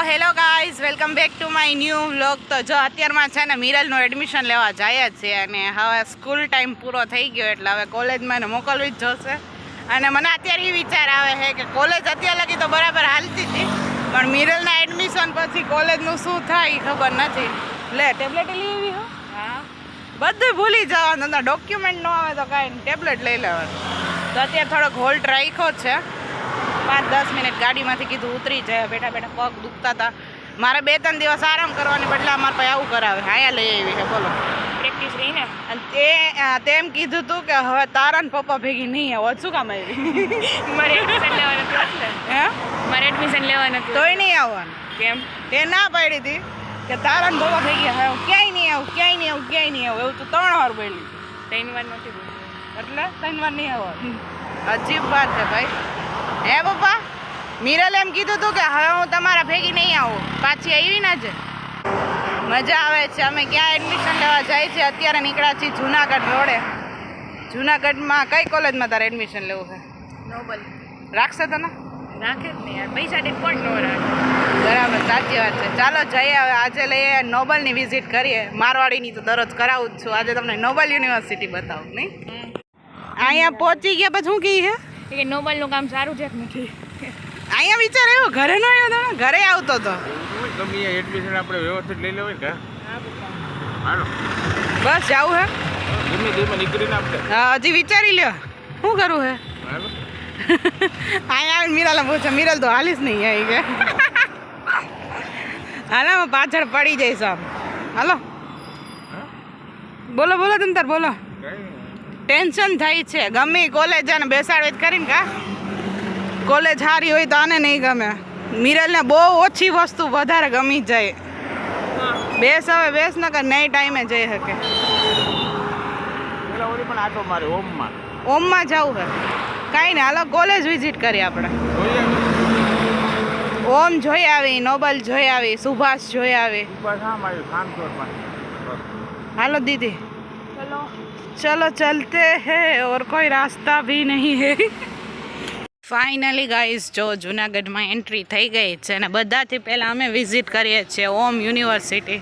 Hello guys, welcome back to my new vlog. તો જો અત્યારમાં છે ને મિરલનું એડમિશન લેવા જાય જ છે અને હવે સ્કૂલ ટાઈમ પૂરો થઈ ગયો એટલે હવે કોલેજમાં એને મોકલવી જ જોશે. અને મને અત્યારે એ વિચાર આવે છે કે કોલેજ અત્યાર લગી તો બરાબર હાલતી હતી, પણ મિરલના એડમિશન પછી કોલેજનું શું થાય એ ખબર નથી. લે ટેબ્લેટ લઈ આવી હો. હા, બધું ભૂલી જવાનું, તો ડોક્યુમેન્ટ ન આવે તો કાંઈ ટેબ્લેટ લઈ લેવાનું. તો અત્યારે થોડોક હોલ્ટ રાખ્યો છે, 5-10 મિનિટ ગાડીમાંથી કીધું ઉતરી જાય. બેઠા બેઠા પગ દુખતા હતા, મારે 2-3 દિવસ આરામ કરવાની બદલે અમારે પાસે આવું કરાવે. હાયા લઈ આવી છે, બોલો પ્રેક્ટિસ રહી ને. અને તેમ કીધું હતું કે હવે તારા ને પપ્પા ભેગી નહીં આવો. શું કામ આવી? મારે એડમિશન લેવાનું હતું એટલે. હે, મારે એડમિશન લેવાનું હતું તોય નહીં આવવાનું. કેમ? તે ના પાડી હતી કે તારા ને પપ્પા ભેગી હા ક્યાંય નહીં આવું, ક્યાંય નહીં આવું, ક્યાંય નહીં આવું. એવું તો 3 વાર બોલી. 3 વાર નથી બોલ્યું એટલે 3 વાર નહીં આવવાનું. અજીબ વાત છે ભાઈ. હે પપ્પા, મિરલ એમ કીધું હતું કે હવે હું તમારા ભેગી નહીં આવું. પાછી આવી ના છે. મજા આવે છે. અમે ક્યાં એડમિશન લેવા જાય છે? અત્યારે નીકળ્યા છીએ જુનાગઢ રોડે. જુનાગઢમાં કઈ કોલેજમાં તારે એડમિશન લેવું છે? નોબલ રાખશે તને? રાખે જ નહીં યાર, પૈસા દે પણ ન રાખે. બરાબર, સાચી વાત છે. ચાલો જઈએ હવે. આજે લઈએ નોબલની વિઝિટ કરીએ. મારવાડીની તો દરરોજ કરાવું જ છું. આજે તમને નોબલ યુનિવર્સિટી બતાવું નહીં. અહીંયા પહોંચી ગયા પછી શું કહી છે કે નોબલનું કામ સારું છે કે નથી? અહીંયા વિચાર આવ્યો, ઘરે ન આવ્યો તમે? ઘરે આવતો હતો. ગમે એડમિશન આપણે વ્યવસ્થિત લઈ લેવાય કે હાલો બસ જાવું હે. ધીમે ધીમે નીકળીને આપણે હા, હજી વિચારી લ્યો શું કરવું હે. હાલો અહીંયા આવીને મિરાલા પૂછે, મિરલ તો હાલીશ નહીં આવી કે હાલો પાછળ પડી જઈશ આમ. હાલો બોલો બોલો તમે તાર બોલો. ટેન્શન થાય છે. ગમે કોલેજ અને બેસાડવી જ કરીને કા. કોલેજ સારી હોય તો આને નહીં ગમે. મિરલને બહુ ઓછી વસ્તુ વધારે ગમી જાય. બેસ હવે બેસ ન કર, નહીં ટાઈમે જઈ શકે. પેલા ઓલી પણ આટો મારે ઓમમાં ઓમમાં જવું છે. કાંઈ નહીં, હાલો કોલેજ વિઝિટ કરીએ આપણે. ઓમ જોઈ આવી, નોબલ જોઈ આવી, સુભાષ જોઈ આવી. બસ હા મારી ખાનચોરમાં હાલો દીદી, ચલો ચલો ચલતે હૈ ઓર કોઈ રાસ્તા ભી નહીં હૈ. ફાઇનલી ગાઈઝ, જો જુનાગઢમાં એન્ટ્રી થઈ ગઈ છે અને બધાથી પહેલાં અમે વિઝિટ કરીએ છીએ ઓમ યુનિવર્સિટી.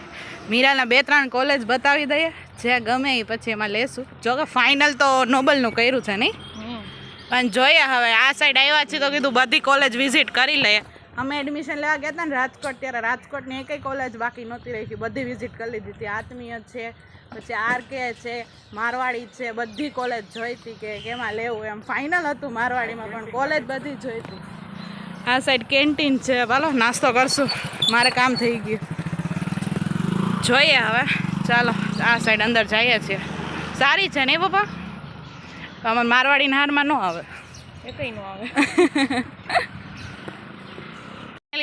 મીરાના 2-3 કોલેજ બતાવી દઈએ, જે ગમે એ પછી એમાં લેશું. જો કે ફાઇનલ તો નોબલનું કર્યું છે નહીં, પણ જોઈએ હવે. આ સાઈડ આવ્યા છીએ તો કીધું બધી કોલેજ વિઝિટ કરી લઈએ. અમે એડમિશન લેવા ગયા હતા ને રાજકોટ, ત્યારે રાજકોટની એકય કોલેજ બાકી નહોતી રહી. બધી વિઝિટ કરી લીધી હતી. આત્મીય છે, પછી આરકે છે, મારવાડી છે, બધી કોલેજ જોઈતી કે કેમાં લેવું એમ. ફાઇનલ હતું મારવાડીમાં, પણ કોલેજ બધી જોઈતી. આ સાઈડ કેન્ટીન છે, ચાલો નાસ્તો કરશું. મારે કામ થઈ ગયું. જોઈએ હવે, ચાલો આ સાઈડ અંદર જઈએ છીએ. સારી છે નહીં પપ્પા? અમારે મારવાડીના હારમાં ન આવે, એ કંઈ ન આવે.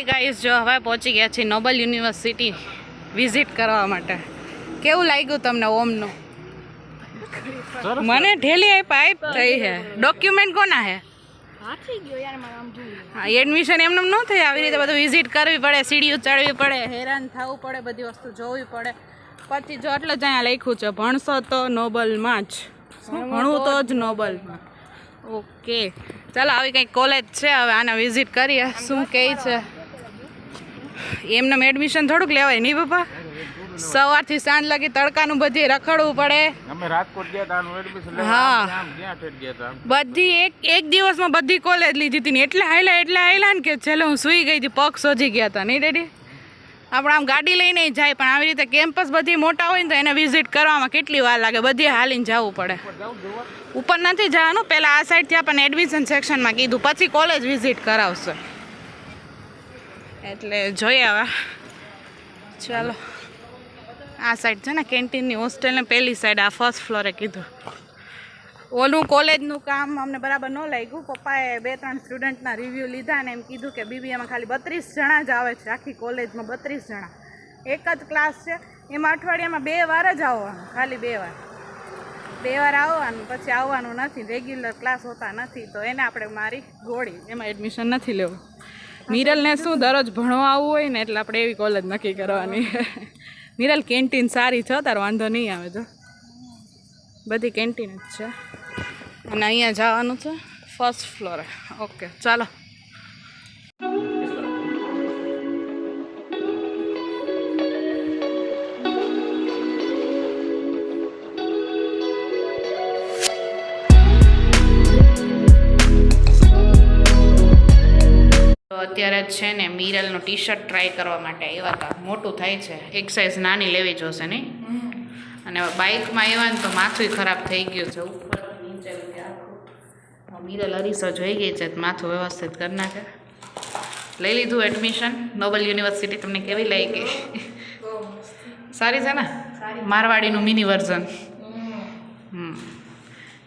ગાઈસ, જો હવે પહોંચી ગયા છીએ નોબલ યુનિવર્સિટી વિઝિટ કરવા માટે. કેવું લાગ્યું તમને ઓમનું? મને ઢેલી આપ થઈ છે. ડોક્યુમેન્ટ કોના હે? હાથી ગયો યાર, મારે આમ જોઈએ. હા, એડમિશન એમને ન થાય. આવી રીતે બધું વિઝિટ કરવી પડે, સીડીઓ ચડવી પડે, હેરાન થવું પડે, બધી વસ્તુ જોવી પડે. પછી જો એટલે જ અહીંયા લખ્યું છે ભણશો તો નોબલમાં જ, ભણવું તો જ નોબલમાં. ઓકે, ચાલો આવી કંઈક કોલેજ છે. હવે આને વિઝિટ કરીએ શું કહે છે. એમને એડમિશન થોડુંક લેવાય નહીં પપ્પા? સવારથી સાંજ લગી તડકાનું બધી રખડવું પડે. અમે રાજકોટ ગયા હતા એડમિશન હા, ક્યાં ઠેઠ ગયા હતા બધી એક દિવસમાં બધી કોલેજ લીધી હતી ને એટલે હાયલા ને કે છેલ્લે હું સૂઈ ગઈ હતી, પગ સોજી ગયા હતા નહીં ડેડી. આપણે આમ ગાડી લઈને જાય, પણ આવી રીતે કેમ્પસ બધી મોટા હોય ને તો એને વિઝિટ કરવામાં કેટલી વાર લાગે. બધી હાલીને જવું પડે. ઉપર નથી જવાનું, પહેલાં આ સાઈડથી આપણને એડમિશન સેક્શનમાં કીધું, પછી કોલેજ વિઝિટ કરાવશે. એટલે જોઈએ હવે. ચાલો આ સાઈડ છે ને કેન્ટીનની હોસ્ટેલને પહેલી સાઈડ, આ ફર્સ્ટ ફ્લોરે કીધું. ઓલું કોલેજનું કામ અમને બરાબર ન લાગ્યું. પપ્પાએ 2-3 સ્ટુડન્ટના રિવ્યૂ લીધા ને એમ કીધું કે બીબીએમાં ખાલી 32 જણા જ આવે છે. આખી કોલેજમાં 32 જણા, એક જ ક્લાસ છે. એમાં અઠવાડિયામાં 2 વાર જ આવવાનું, ખાલી 2 વાર. 2 વાર આવવાનું, પછી આવવાનું નથી. રેગ્યુલર ક્લાસ હોતા નથી, તો એને આપણે મારી ગોળી. એમાં એડમિશન નથી લેવું. મિરલને શું દરરોજ ભણવા આવવું હોય ને, એટલે આપણે એવી કોલેજ નક્કી કરવાની. મિરલ કેન્ટીન સારી છે, તારો વાંધો નહીં આવે. જો બધી કેન્ટીન જ છે. અને અહીંયા જવાનું છે ફર્સ્ટ ફ્લોરે. ઓકે ચાલો. અત્યારે જ છે ને મિરલનું ટી શર્ટ ટ્રાય કરવા માટે આવ્યા હતા. મોટું થાય છે, એક સાઇઝ નાની લેવી જોશે નહીં. અને બાઇકમાં આવ્યા ને તો માથું ખરાબ થઈ ગયું છે. ઉપર નીચે મિરલ અરીસો જોઈ ગઈ છે, માથું વ્યવસ્થિત કરી નાખે. લઈ લીધું એડમિશન નોબલ યુનિવર્સિટી. તમને કેવી લાગી? સારી છે ને? મારવાડીનું મિની વર્ઝન.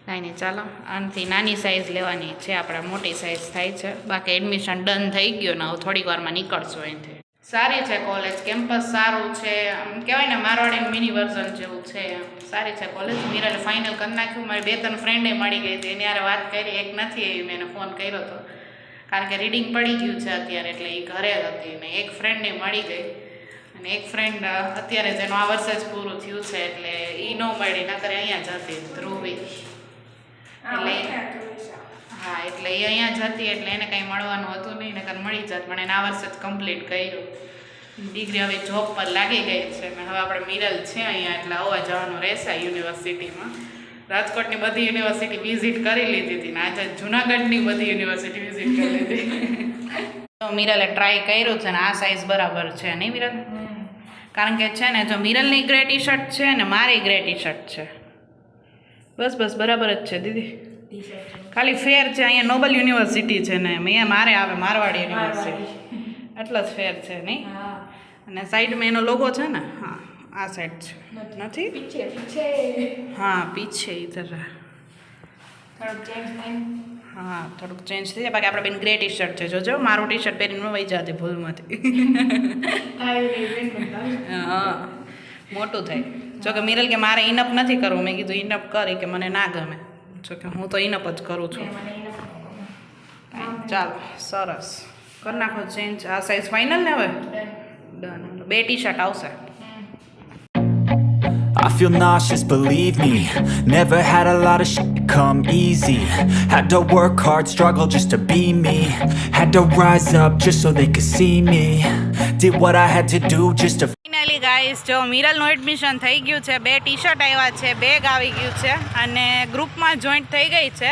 કાંઈ નહીં, ચાલો આનાથી નાની સાઇઝ લેવાની છે, આપણા મોટી સાઇઝ થાય છે. બાકી એડમિશન ડન થઈ ગયું ને હવે થોડીક વારમાં નીકળશું અહીંથી. સારી છે કોલેજ, કેમ્પસ સારું છે, આમ કહેવાય ને મારવાડીનું મિની વર્ઝન જેવું છે. સારી છે કોલેજ. મિરલે ફાઇનલ કરી નાખ્યું. મારી 2-3 ફ્રેન્ડે મળી ગઈ હતી, એની હારે વાત કરી. એક નથી એવી, મેં એને ફોન કર્યો હતો કારણ કે રીડિંગ પડી ગયું છે અત્યારે, એટલે એ ઘરે હતી. ને એક ફ્રેન્ડને મળી ગઈ અને એક ફ્રેન્ડ અત્યારે જેનું આ વર્ષે જ પૂરું થયું છે એટલે એ ન મળી, નકર અહીંયા જ હતી ધ્રુવી. એટલે હા, એટલે એ અહીંયા જ હતી એટલે એને કંઈ મળવાનું હતું નહીં, નકર મળી જત. પણ એને આ વર્ષે જ કમ્પ્લીટ કર્યું. ડિગ્રી હવે જોબ પર લાગી ગઈ છે ને હવે આપણે મિરલ છે અહીંયા એટલે આવવા જવાનું રહેશે યુનિવર્સિટીમાં. રાજકોટની બધી યુનિવર્સિટી વિઝિટ કરી લીધી હતી ને આજે જુનાગઢની બધી યુનિવર્સિટી વિઝિટ કરી લીધી. તો મિરલે ટ્રાય કર્યું છે ને આ સાઇઝ બરાબર છે નહીં મિરલ? કારણ કે છે ને જો મિરલની ગ્રે ટી શર્ટ છે ને મારી ગ્રે ટી શર્ટ છે, બસ બરાબર જ છે દીદી. ખાલી ફેર છે અહીંયા નોબલ યુનિવર્સિટી છે ને અહીંયા મારે આવે મારવાડી યુનિવર્સિટી, એટલો જ ફેર છે નહીં. અને સાઈડમાં એનો લોગો છે ને, હા આ સાઈડ છે, નથી હા પીછે ઇધર. હા થોડુંક ચેન્જ થઈ જાય. બાકી આપણે બેન ગ્રે ટી શર્ટ છે, જોજો મારું ટી શર્ટ પહેરીને વહી જતી ભૂલમાંથી. હા મોટું થાય. જો કે મિરલ કે મારે ઇનપ નથી કરવું, મેં કીધું ઇનપ કરી કે મને ના ગમે, જો કે હું તો ઇનપ જ કરું છું. ચાલો સરસ કરી નાખો ચેન્જ. આ સાઈઝ ફાઇનલ ને હવે ડન. 2 ટી શર્ટ આવશે. I feel nauseous, believe me. Never had a lot of shit come easy. Had to work hard, struggle just to be me. Had to rise up just so they could see me. Did what I had to do just to finally guys જો મિરલનું admission થઈ ગયું છે. 2 T shirt આવ્યા છે, bag આવી ગયું છે અને ગ્રુપમાં જોઈન્ટ થઈ ગઈ છે.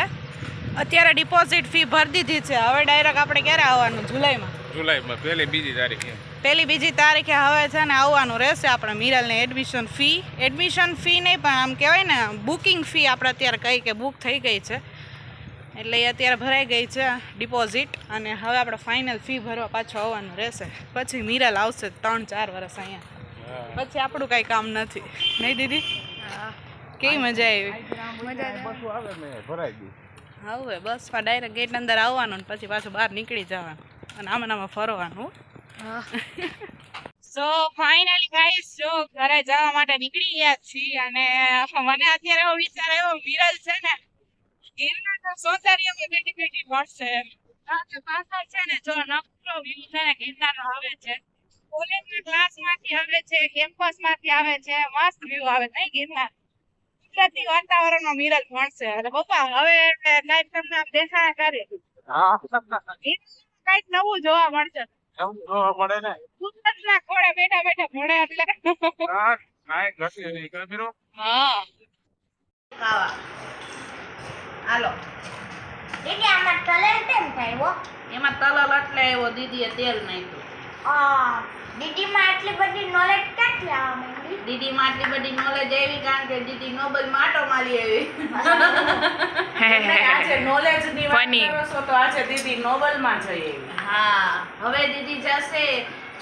અત્યારે ડિપોઝિટ ફી ભરી દીધી છે. હવે ડાયરેક્ટ આપણે ક્યારે આવવાનું? જુલાઈમાં 1લી-2જી તારીખે. 1લી-2જી તારીખે હવે છે ને આવવાનું રહેશે આપણે મિરલને. એડમિશન ફી નહીં પણ આમ કહેવાય ને બુકિંગ ફી આપણે અત્યારે કહી કે બુક થઈ ગઈ છે એટલે એ અત્યારે ભરાઈ ગઈ છે ડિપોઝિટ. અને હવે આપણે ફાઇનલ ફી ભરવા પાછું આવવાનું રહેશે. પછી મિરલ આવશે 3-4 વર્ષ અહીંયા, પછી આપણું કાંઈ કામ નથી નહીં દીદી? કેવી મજા આવી? હવે બસ ડાયરેક્ટ ગેટ અંદર આવવાનું ને પછી પાછું બહાર નીકળી જવાનું અને આમાં ફરવાનું. સો ફાઇનલી ગાઈસ જો ઘરે જવા માટે નીકળી ગયા છીએ અને મને અત્યારે એવો વિચાર આવ્યો મિરલ છે ને ગિરનારના સૌંદર્યમાં બેઠી મળશે. પાછળ છે ને જો નકરો વ્યૂ છે ને ગિરનારનો આવે છે, કોલેજના ક્લાસમાંથી આવે છે, કેમ્પસમાંથી આવે છે, મસ્ત વ્યૂ આવે નહીં ગિરનાર. કુદરતી વાતાવરણમાં મિરલ મળશે. અને પપ્પા હવે કાંઈક તમને આમ દેખાયા કરે કાંઈક નવું જોવા મળશે. કુદરતના ખોળે બેઠા ભણે એટલે હા ખાવા હાલો. દીદી આમાં તલર કેમ થાય? એમાં તલલ એટલે આવ્યો દીદીએ તેલ નાખ્યું. દીદીમાં આટલી બધી નોલેજ ક્યાંથી આવવા માંડી? દીદીમાં આટલી બધી નોલેજ આવી કારણ કે દીદી નોબલ માટો માલી આવી. આજે નોલેજ ની વાત કરો છો તો આજે દીદી નોબલ માં જઈ આવી. હા હવે દીદી જશે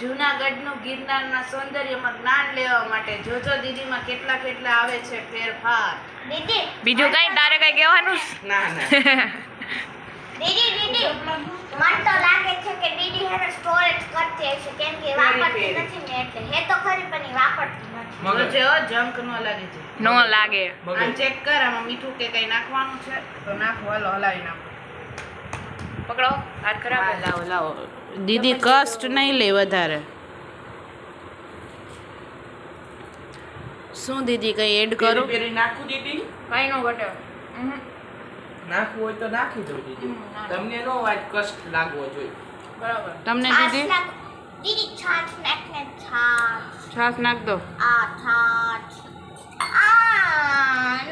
જૂનાગઢનું ગિરનારના સૌંદર્યમાં જ્ઞાન લેવા માટે. જોજો દીદીમાં કેટલા આવે છે ફેરફાર. દીદી બીજું કઈ તારે કઈ કહેવાનું? ના દીદી મને તો લાગે છે કે દીદી હેને સ્ટોરેજ કરતી હશે કેમ કે વાપરતી નથી ને એટલે. હે તો ખરી પણ ઈ વાપરતી નથી. જો જંક ન લાગે છે. નો લાગે. આ ચેક કર આમાં મીઠું કે કઈ નાખવાનું છે તો નાખો. હાલો હલાવી નાખો. પકડો હાથ ખરાબ. લાવો દીદી કષ્ટ નહીં લે વધારે. શું દીદી કઈ એડ કરો? નાખું દીદી? કઈ નો ઘટે. નાખવું હોય તો નાખી દો દીદી. તમને નો આજ કષ્ટ લાગવો જોઈએ. બરાબર. તમને દીદી દીદી છાશ નાખને છાશ નાખ દો. છાશ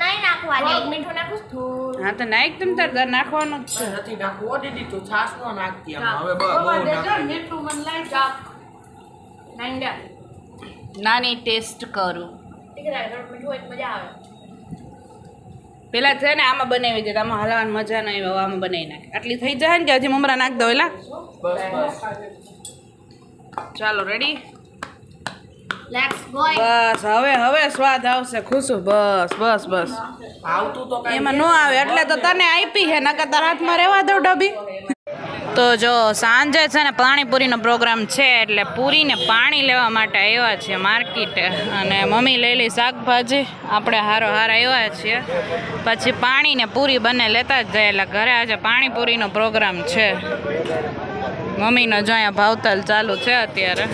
નહીં નાખવાની. મીઠું નાખું થોડું. હા તો નાખ તમ તાર ઘર નાખવાનું જ છે. નથી નાખવું ઓ દીદી તું છાશ નો નાખતી આમાં હવે બહુ નાખી. નાની ટેસ્ટ કરું દીકરા મીઠું હોય તો મજા આવે. પેલા છે ને આમાં બનાવી દે આમાં હલાવાની મજા નહીં આવે આમાં બનાવી નાખે આટલી થઈ જાય ને કે હજી મમરા નાખ દો એલા. બસ ચાલો રેડી લેટ્સ ગો. બસ હવે સ્વાદ આવશે ખુશું બસ બસ બસ આવતું તો કાંઈ એમાં ન આવે એટલે તો તને આપી છે નકર તારા હાથમાં રહેવા દો ડબ્બી. તો જો સાંજે છે ને પાણીપુરીનો પ્રોગ્રામ છે એટલે પૂરીને પાણી લેવા માટે આવ્યા છીએ માર્કેટે અને મમ્મી લઈ લઈ શાકભાજી આપણે હારો હાર આવ્યા છીએ પછી પાણી ને પૂરી બંને લેતા જ જાય એટલે ઘરે આજે પાણીપુરીનો પ્રોગ્રામ છે. મમ્મીનો જો અહીંયા ભાવતાલ ચાલુ છે અત્યારે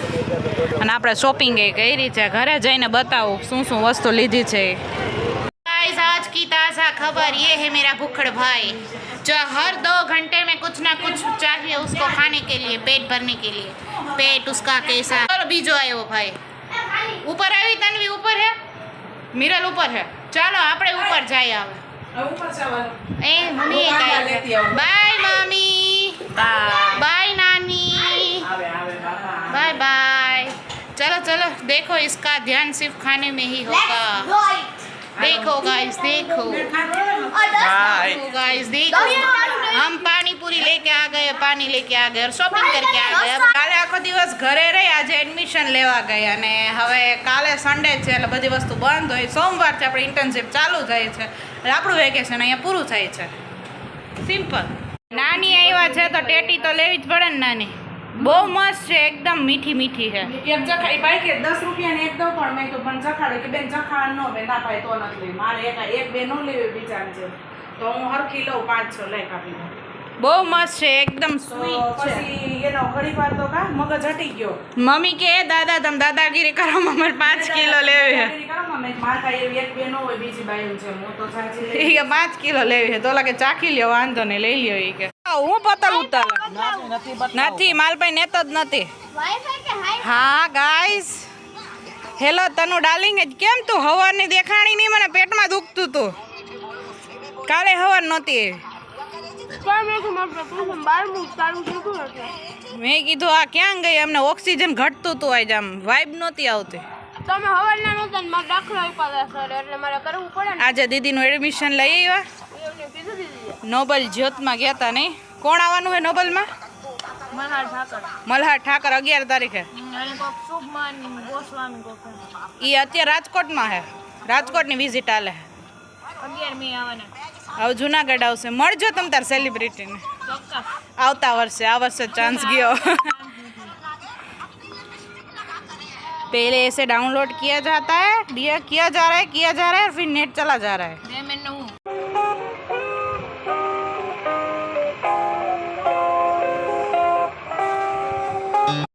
અને આપણે શોપિંગ એ કરી છે ઘરે જઈને બતાવું શું શું વસ્તુ લીધી છે. गाइस आज की ताज़ा खबर ये है मेरा भूखड़ भाई जो हर 2 घंटे में कुछ ना कुछ चाहिए उसको खाने के लिए पेट भरने के लिए पेट उसका कैसा चलो बीजो आयो भाई ऊपर आई तन्वी ऊपर है मिरल ऊपर है चलो આપણે ऊपर જાય આવે એ મમ્મી બાય મમ્મી बाय नानी बाय बाय चलो चलो देखो इसका ध्यान सिर्फ खाने में ही होगा देखो गाइस देखो गाइस देखो हम पानी पूरी लेके आ गए पानी लेके आ गए और शॉपिंग करके आ गए કાલે આખો દિવસ ઘરે રહી આજે એડમિશન લેવા ગઈ અને હવે કાલે સન્ડે છે એટલે બધી વસ્તુ બંધ હોય સોમવારથી આપણી ઇન્ટર્નશિપ ચાલુ થાય છે એટલે આપણું વેકેશન અહીંયા પૂરું થાય છે સિમ્પલ. નાની આવ્યા છે તો ટેટી તો લેવી જ પડે ને નાની બહુ મસ્ત છે એકદમ મીઠી મીઠી છે. એક જખાડી ભાઈ કે 10 રૂપિયાની એક દઉં પણ મેં તો પણ જખાડે કે બેન જખાડ ન બે ના ભાઈ તો નથી મારે એક બે નો લેવી બીજાને છે તો હું હરખી લઉં 5-6 લઈ કાપી દઉં. બહુ મસ્ત છે એકદમ સ્વીટ છે. પછી એનો ઘડી વાર તો કા મગજ હટી ગયો મમ્મી કે દાદા તમે દાદાગીરી કરો મમ્મી 5 કિલો લેવી છે માર કાઈ એવી એક બે નો હોય બીજી બાયું છે હું તો સાચી લઈ કે 5 કિલો લેવી છે તો લાગે ચાખી લ્યો વાંધો નહીં લઈ લ્યો ઈ કે હું પતલ ઉતાર નથી માલભાઈ નેતો જ નથી. વાઈફાઈ કે હાઈ હા ગાઈસ હેલો તનુ ડાર્લિંગ કેમ તું હવારની દેખાણી નહીં મને પેટમાં દુખતું તું કાલે હવાર નહોતી મેં કીધું આ ક્યાં ગઈ અમને ઓક્સિજન ઘટતું હતું આજ આમ વાઇબ નહોતી આવતી. તમે હવારના નહોતા ને મારે દાખલો આપ્યા સર એટલે મારે કરવું પડે ને આજે દીદીનું એડમિશન લઈ આવ્યા એમને કીધું દીધી નોબલ જ્યોતમાં ગયા હતા નહીં કોણ આવવાનું છે નોબલમાં મલ્હાર ઠાકર મલ્હાર ઠાકર 11 તારીખે અને કોક શુભમાન ગોસ્વામી કોક એ અત્યારે રાજકોટમાં છે રાજકોટની વિઝિટ હાલે 11 મે આવવાના હવે જુનાગઢ આવશે મળજો તમ તાર સેલિબ્રિટીને ચોક્કસ આવતા વર્ષે આ વર્ષે ચાન્સ ગયો पहले ऐसे डाउनलोड किया जाता है किया जा रहा है फिर नेट चला जा रहा है